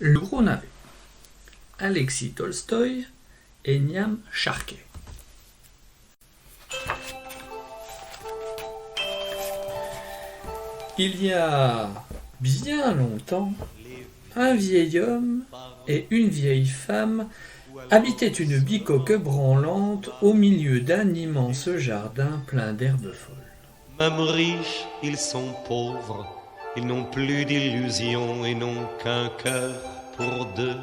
Le gros navet. Alexis Tolstoï et Niam Charquet. Il y a bien longtemps, un vieil homme et une vieille femme habitaient une bicoque branlante au milieu d'un immense jardin plein d'herbes folles. Même riches, ils sont pauvres, ils n'ont plus d'illusions et n'ont qu'un cœur pour deux.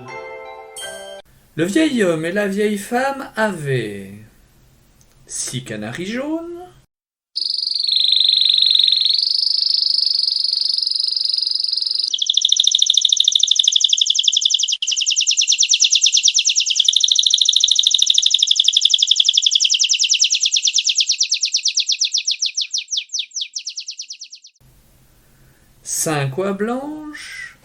Le vieil homme et la vieille femme avaient 6 canaris jaunes, 5 oies blanches,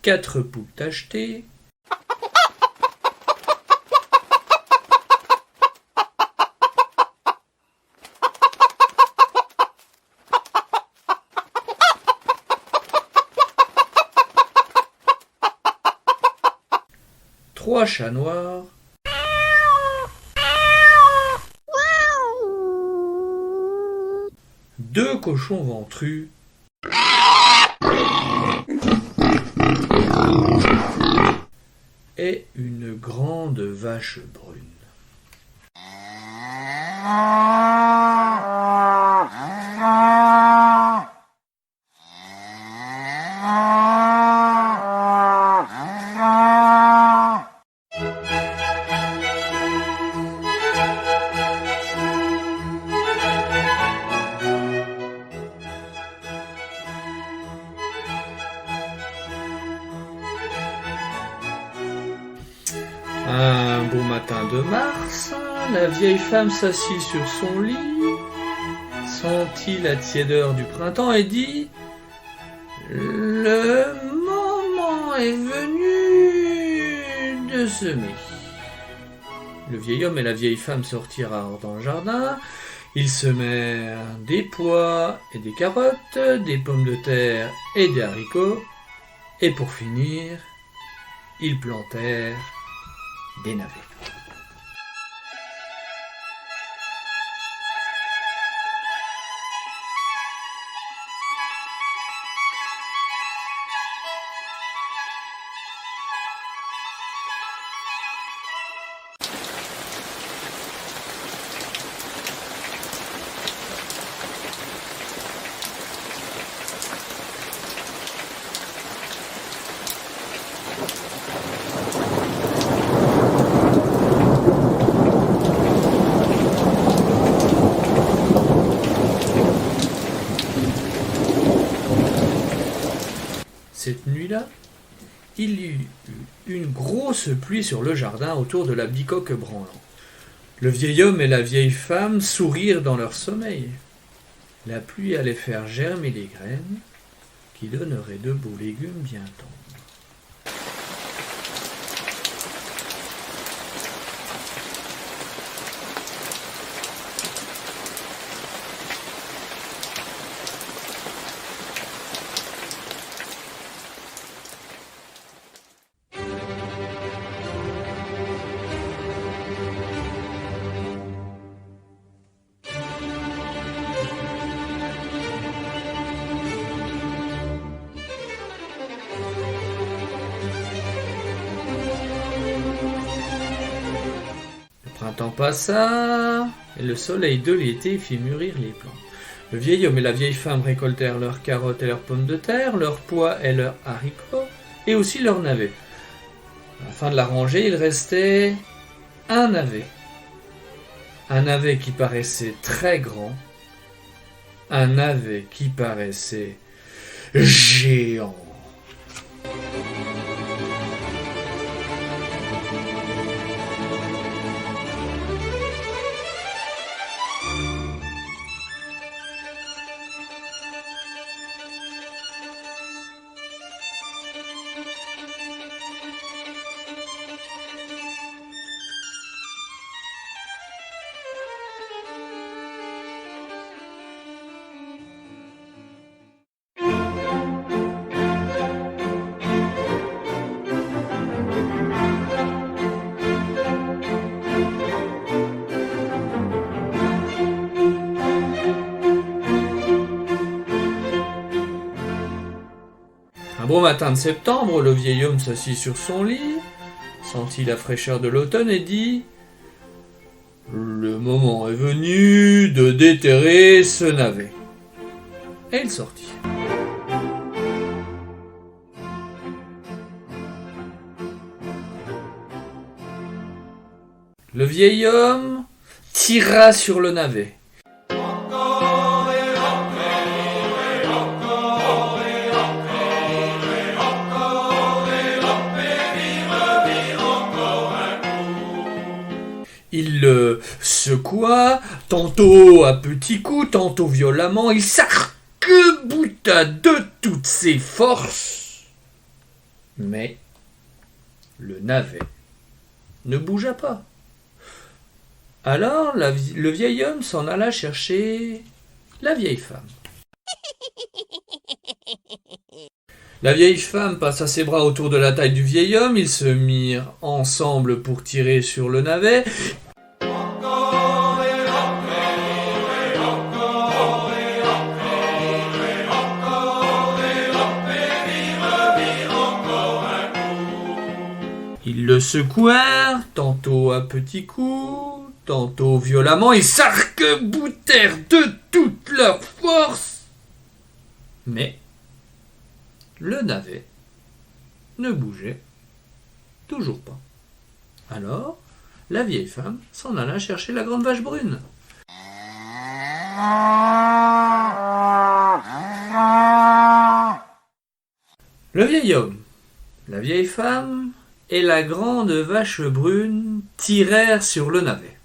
4 poules tachetées, trois chats noirs, deux cochons ventrus, et une grande vache brune. Un beau matin de mars, la vieille femme s'assit sur son lit, sentit la tiédeur du printemps et dit « Le moment est venu de semer. » Le vieil homme et la vieille femme sortirent alors dans le jardin. Ils semèrent des pois et des carottes, des pommes de terre et des haricots, et pour finir, ils plantèrent des navets. Cette nuit-là, il y eut une grosse pluie sur le jardin autour de la bicoque branlante. Le vieil homme et la vieille femme sourirent dans leur sommeil. La pluie allait faire germer les graines qui donneraient de beaux légumes bien tendres. Le printemps passa, et le soleil de l'été fit mûrir les plantes. Le vieil homme et la vieille femme récoltèrent leurs carottes et leurs pommes de terre, leurs pois et leurs haricots, et aussi leurs navets. À la fin de la rangée, il restait un navet. Un navet qui paraissait très grand, un navet qui paraissait géant. beau matin de septembre, le vieil homme s'assit sur son lit, sentit la fraîcheur de l'automne et dit « Le moment est venu de déterrer ce navet. » Et il sortit. Le vieil homme tira sur le navet. Il le secoua, tantôt à petits coups, tantôt violemment. Il s'arc-bouta de toutes ses forces. Mais le navet ne bougea pas. Alors le vieil homme s'en alla chercher la vieille femme. La vieille femme passa ses bras autour de la taille du vieil homme, ils se mirent ensemble pour tirer sur le navet. Ils le secouèrent, tantôt à petits coups, tantôt violemment, ils s'arc-boutèrent de toute leur force. Mais le navet ne bougeait toujours pas. Alors, la vieille femme s'en alla chercher la grande vache brune. Le vieil homme, la vieille femme et la grande vache brune tirèrent sur le navet.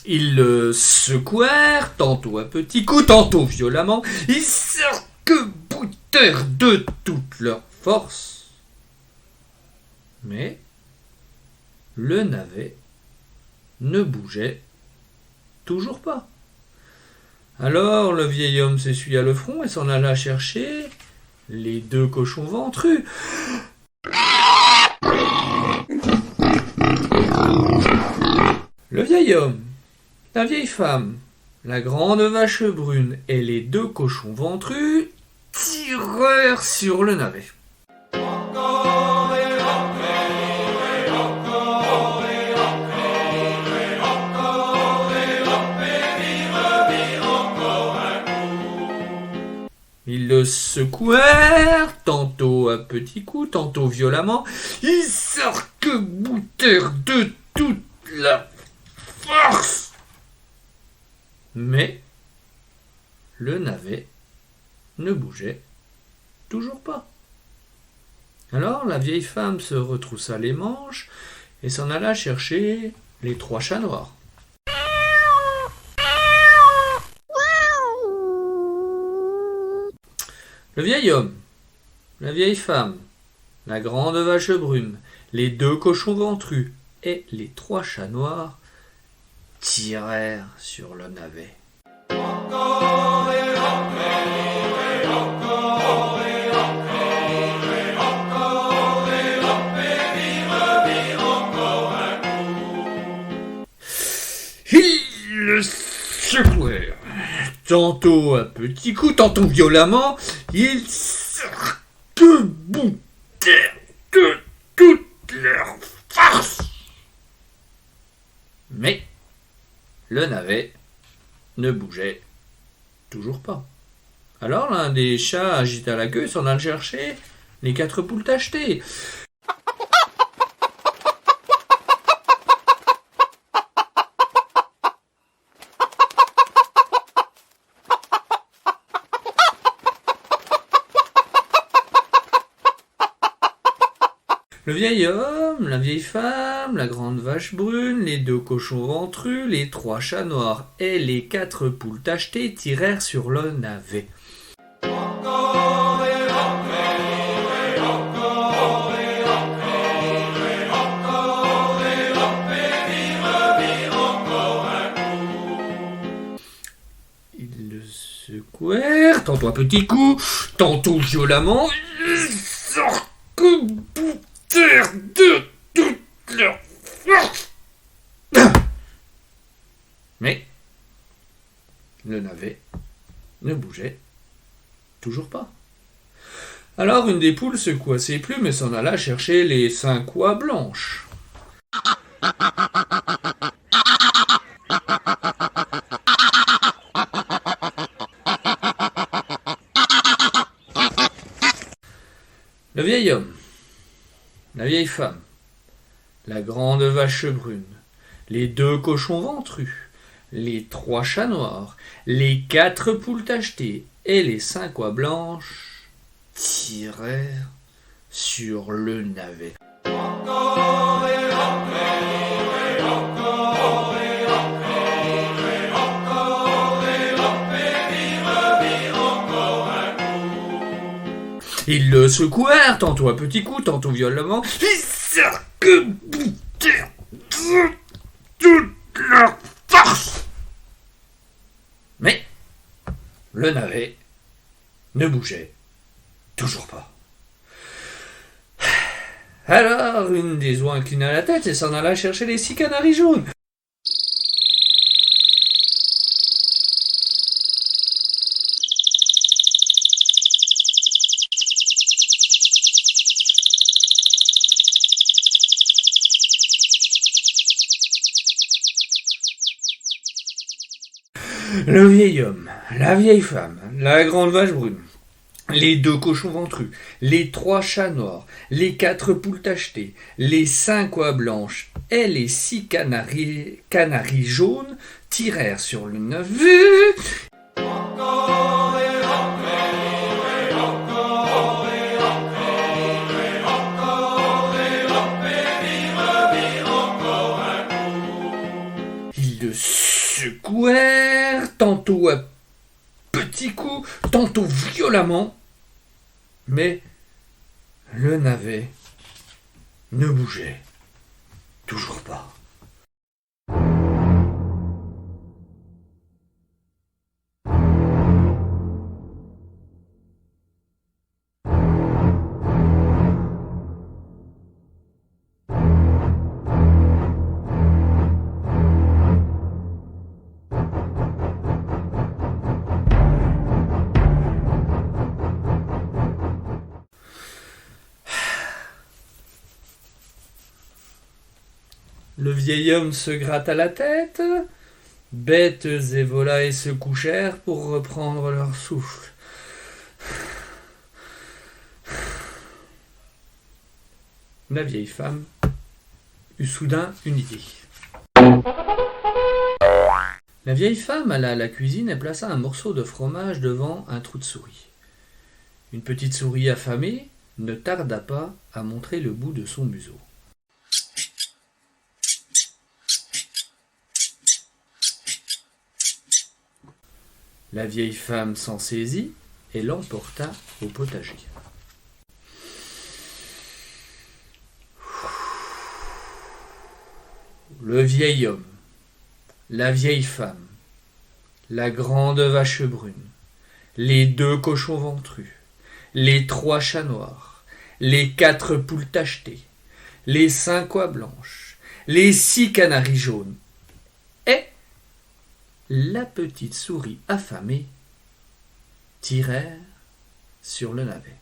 Ils le secouèrent, tantôt à petits coups, tantôt violemment. Ils s'arc-boutèrent de toute leur force. Mais le navet ne bougeait toujours pas. Alors le vieil homme s'essuya le front et s'en alla chercher les deux cochons ventrus. Le vieil homme, la vieille femme, la grande vache brune et les deux cochons ventrus tirèrent sur le navet. Ils le secouèrent, tantôt à petits coups, tantôt violemment. Ils s'arc-boutèrent de toute leur force. Mais le navet ne bougeait toujours pas. Alors la vieille femme se retroussa les manches et s'en alla chercher les trois chats noirs. Le vieil homme, la vieille femme, la grande vache brune, les deux cochons ventrus et les trois chats noirs tirèrent sur le navet. Ils le secouèrent, tantôt à petits coups, tantôt violemment. Ils s'arc-boutèrent de toute leur force. Mais le navet ne bougeait toujours pas. Alors l'un des chats agita la queue et s'en alla chercher les 4 poules tachetées. Le vieil homme, la vieille femme, la grande vache brune, les deux cochons ventrus, les trois chats noirs et les 4 poules tachetées tirèrent sur le navet. Ils le secouèrent, tantôt à petits coups, tantôt violemment. Ils s'arc-boutèrent de Le navet ne bougeait toujours pas. Alors une des poules secoua ses plumes et s'en alla chercher les 5 oies blanches. Le vieil homme, la vieille femme, la grande vache brune, les 2 cochons ventrus, les 3 chats noirs, les 4 poules tachetées et les 5 oies blanches tirèrent sur le navet. Ils le secouèrent, tantôt à petits coups, tantôt violemment. Ils s'arc-boutèrent de toute leur force. Mais le navet ne bougeait toujours pas. Alors une des oies inclina la tête et s'en alla chercher les 6 canaris jaunes. Le vieil homme, la vieille femme, la grande vache brune, les 2 cochons ventrus, les 3 chats noirs, les 4 poules tachetées, les 5 oies blanches et les 6 canaris jaunes tirèrent sur le navet. Ils le secouèrent, tantôt à petits coups, tantôt violemment, mais le navet ne bougeait toujours pas. Le vieil homme se gratta la tête, bêtes et volailles se couchèrent pour reprendre leur souffle. La vieille femme eut soudain une idée. La vieille femme alla à la cuisine et plaça un morceau de fromage devant un trou de souris. Une petite souris affamée ne tarda pas à montrer le bout de son museau. La vieille femme s'en saisit et l'emporta au potager. Le vieil homme, la vieille femme, la grande vache brune, les 2 cochons ventrus, les 3 chats noirs, les 4 poules tachetées, les 5 oies blanches, les 6 canaris jaunes et la petite souris affamée tirèrent sur le navet.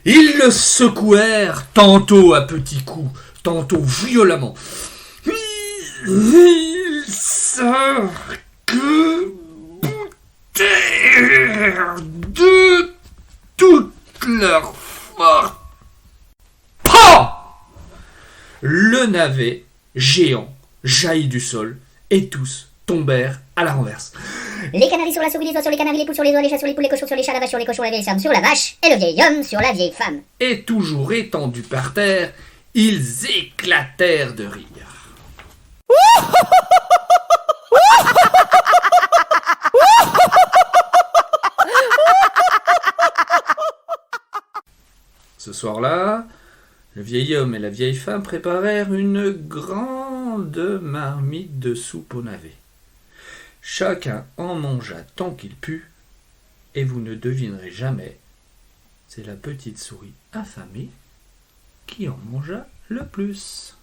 Ils le secouèrent, tantôt à petits coups, tantôt violemment. Ils s'arc-boutèrent de toute leur force. Pah! Le navet géant jaillit du sol et tous tombèrent à la renverse. Les canaris sur la souris, les oies sur les canaris, les poules sur les oies, les chats sur les poules, les cochons sur les chats, la vache sur les cochons, la vieille femme sur la vache, et le vieil homme sur la vieille femme. Et toujours étendus par terre, ils éclatèrent de rire. Ce soir-là, le vieil homme et la vieille femme préparèrent une grande marmite de soupe au navet. Chacun en mangea tant qu'il put, et vous ne devinerez jamais. C'est la petite souris affamée qui en mangea le plus.